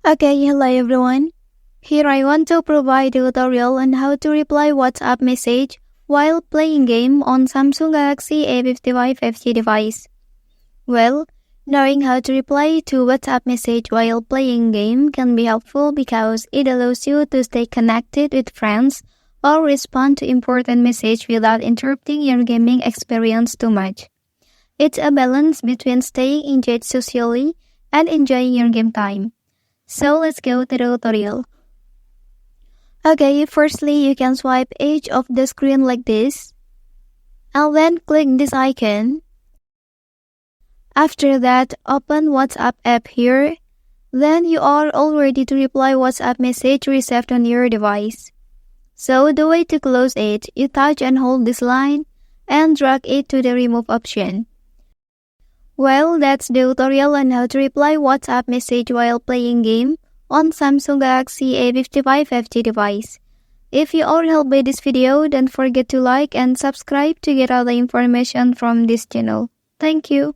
Okay, hello everyone. Here I want to provide a tutorial on how to reply WhatsApp message while playing game on Samsung Galaxy A55 5G device. Well, knowing how to reply to WhatsApp message while playing game can be helpful because it allows you to stay connected with friends or respond to important message without interrupting your gaming experience too much. It's a balance between staying engaged socially and enjoying your game time. So let's go to the tutorial. Okay, firstly you can swipe edge of the screen like this. And then click this icon. After that, open WhatsApp app here. Then you are all ready to reply WhatsApp message received on your device. So the way to close it, you touch and hold this line and drag it to the remove option. Well, that's the tutorial on how to reply WhatsApp message while playing game on Samsung Galaxy A55 5G device. If you are helped by this video, don't forget to like and subscribe to get other information from this channel. Thank you.